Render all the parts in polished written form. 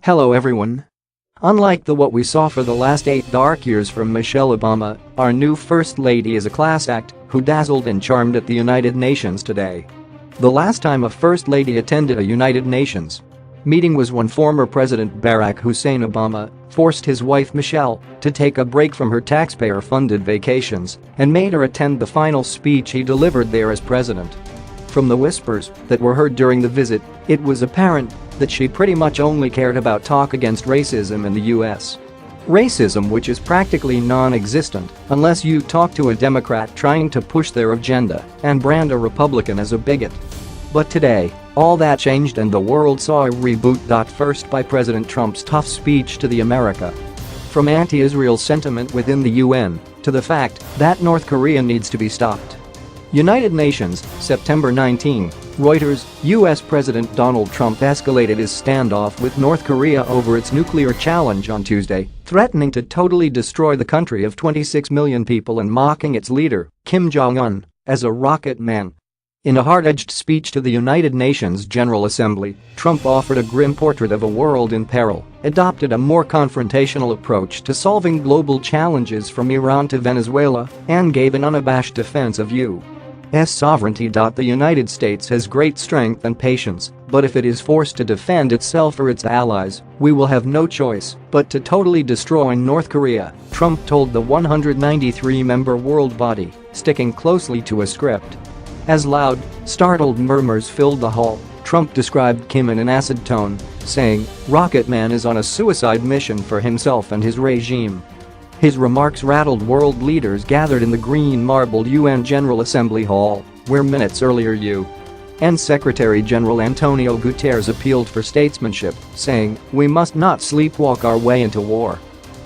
Hello everyone. Unlike what we saw for the last 8 dark years from Michele Obama, our new First Lady is a class act who dazzled and charmed at the United Nations today. The last time a First Lady attended a United Nations meeting was when former President Barack Hussein Obama forced his wife Michele to take a break from her taxpayer-funded vacations and made her attend the final speech he delivered there as president. From the whispers that were heard during the visit, it was apparent that she pretty much only cared about talk against racism in the US. Racism which is practically non-existent unless you talk to a Democrat trying to push their agenda and brand a Republican as a bigot. But today, all that changed and the world saw a reboot. First by President Trump's tough speech to the America. From anti-Israel sentiment within the UN to the fact that North Korea needs to be stopped. United Nations, September 19, Reuters, U.S. President Donald Trump escalated his standoff with North Korea over its nuclear challenge on Tuesday, threatening to totally destroy the country of 26 million people and mocking its leader, Kim Jong-un, as a rocket man. In a hard-edged speech to the United Nations General Assembly, Trump offered a grim portrait of a world in peril, adopted a more confrontational approach to solving global challenges from Iran to Venezuela, and gave an unabashed defense of U.S. sovereignty. The United States has great strength and patience, but if it is forced to defend itself or its allies, we will have no choice but to totally destroy North Korea, Trump told the 193-member world body, sticking closely to a script. As loud, startled murmurs filled the hall, Trump described Kim in an acid tone, saying, "Rocket Man is on a suicide mission for himself and his regime." His remarks rattled world leaders gathered in the green marbled UN General Assembly Hall, where minutes earlier UN Secretary General Antonio Guterres appealed for statesmanship, saying, "We must not sleepwalk our way into war."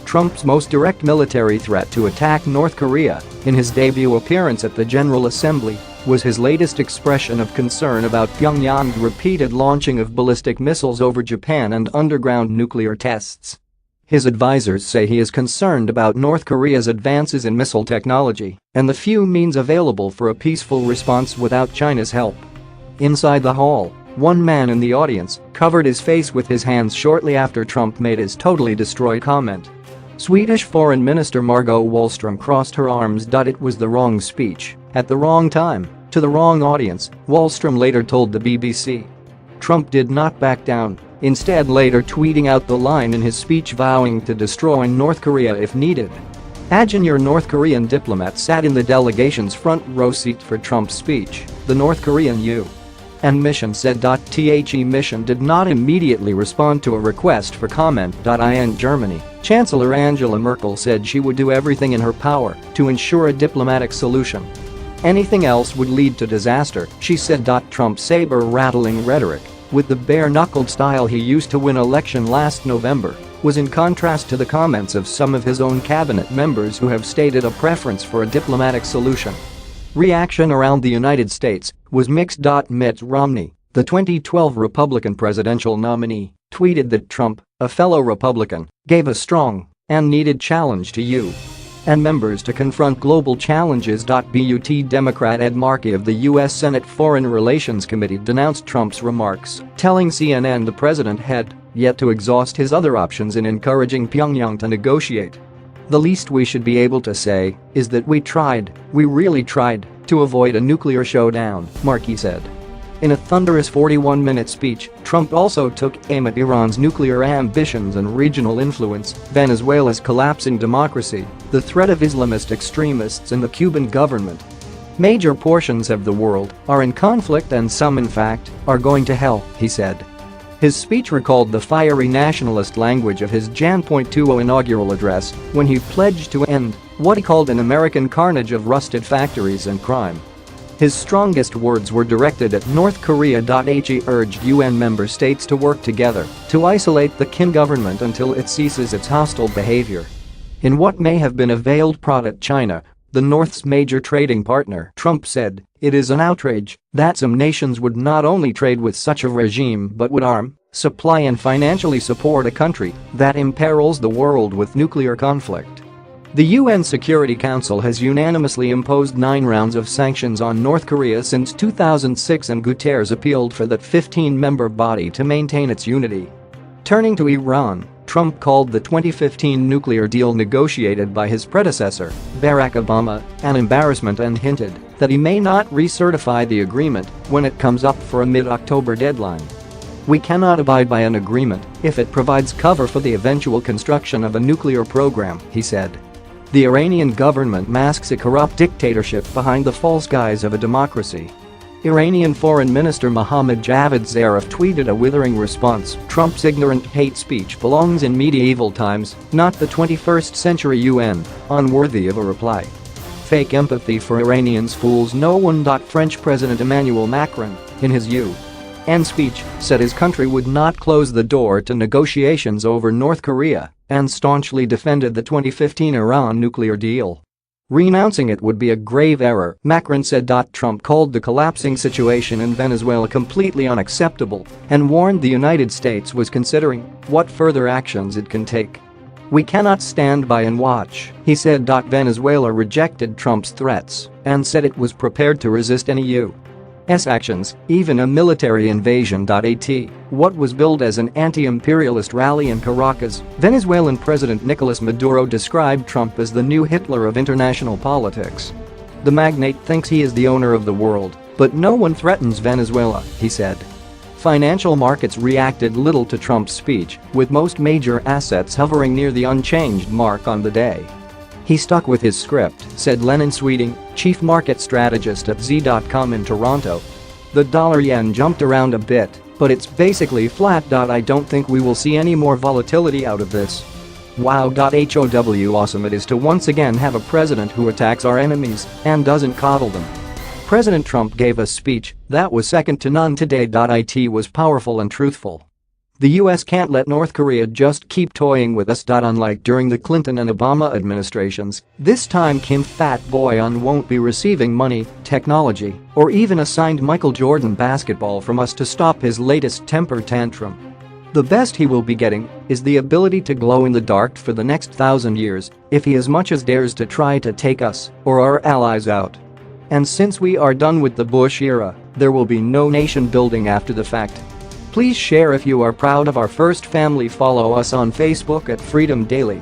Trump's most direct military threat to attack North Korea, in his debut appearance at the General Assembly, was his latest expression of concern about Pyongyang's repeated launching of ballistic missiles over Japan and underground nuclear tests. His advisors say he is concerned about North Korea's advances in missile technology and the few means available for a peaceful response without China's help. Inside the hall, one man in the audience covered his face with his hands shortly after Trump made his totally destroyed comment. Swedish Foreign Minister Margot Wallström crossed her arms. It was the wrong speech, at the wrong time, to the wrong audience, Wallström later told the BBC. Trump did not back down, instead later tweeting out the line in his speech vowing to destroy North Korea if needed. Imagine your North Korean diplomat sat in the delegation's front row seat for Trump's speech, the North Korean UN mission said. The mission did not immediately respond to a request for comment. In Germany, Chancellor Angela Merkel said she would do everything in her power to ensure a diplomatic solution. Anything else would lead to disaster, she said. Trump's saber-rattling rhetoric, with the bare-knuckled style he used to win election last November, was in contrast to the comments of some of his own cabinet members who have stated a preference for a diplomatic solution. Reaction around the United States was mixed. Mitt Romney, the 2012 Republican presidential nominee, tweeted that Trump, a fellow Republican, gave a strong and needed challenge to UN members to confront global challenges. But Democrat Ed Markey of the U.S. Senate Foreign Relations Committee denounced Trump's remarks, telling CNN the president had yet to exhaust his other options in encouraging Pyongyang to negotiate. "The least we should be able to say is that we really tried, to avoid a nuclear showdown," Markey said. In a thunderous 41-minute speech, Trump also took aim at Iran's nuclear ambitions and regional influence, Venezuela's collapsing democracy, the threat of Islamist extremists and the Cuban government. "Major portions of the world are in conflict and some in fact are going to hell," he said. His speech recalled the fiery nationalist language of his January 20 inaugural address when he pledged to end what he called an American carnage of rusted factories and crime. His strongest words were directed at North Korea. He urged UN member states to work together to isolate the Kim government until it ceases its hostile behavior. In what may have been a veiled prod at China, the North's major trading partner, Trump said, "It is an outrage that some nations would not only trade with such a regime but would arm, supply and financially support a country that imperils the world with nuclear conflict." The UN Security Council has unanimously imposed 9 rounds of sanctions on North Korea since 2006, and Guterres appealed for that 15-member body to maintain its unity. Turning to Iran, Trump called the 2015 nuclear deal negotiated by his predecessor, Barack Obama, an embarrassment and hinted that he may not recertify the agreement when it comes up for a mid-October deadline. "We cannot abide by an agreement if it provides cover for the eventual construction of a nuclear program," he said. The Iranian government masks a corrupt dictatorship behind the false guise of a democracy. Iranian Foreign Minister Mohammad Javad Zarif tweeted a withering response, "Trump's ignorant hate speech belongs in medieval times, not the 21st century UN, unworthy of a reply." Fake empathy for Iranians fools no one. French President Emmanuel Macron, in his UN speech, said his country would not close the door to negotiations over North Korea and staunchly defended the 2015 Iran nuclear deal. Renouncing it would be a grave error, Macron said. Trump called the collapsing situation in Venezuela completely unacceptable and warned the United States was considering what further actions it can take. "We cannot stand by and watch," he said. Venezuela rejected Trump's threats and said it was prepared to resist any U.S. actions, even a military invasion. What was billed as an anti-imperialist rally in Caracas, Venezuelan President Nicolas Maduro described Trump as the new Hitler of international politics. "The magnate thinks he is the owner of the world, but no one threatens Venezuela," he said. Financial markets reacted little to Trump's speech, with most major assets hovering near the unchanged mark on the day. "He stuck with his script," said Lennon Sweeting, chief market strategist at Z.com in Toronto. "The dollar-yen jumped around a bit, but it's basically flat. I don't think we will see any more volatility out of this." Wow. How awesome it is to once again have a president who attacks our enemies and doesn't coddle them. President Trump gave a speech that was second to none today. It was powerful and truthful. The US can't let North Korea just keep toying with us. Unlike during the Clinton and Obama administrations, this time Kim Fat Boy On won't be receiving money, technology, or even a signed Michael Jordan basketball from us to stop his latest temper tantrum. The best he will be getting is the ability to glow in the dark for the next 1,000 years if he as much as dares to try to take us or our allies out. And since we are done with the Bush era, there will be no nation building after the fact. Please share if you are proud of our first family. Follow us on Facebook at Freedom Daily.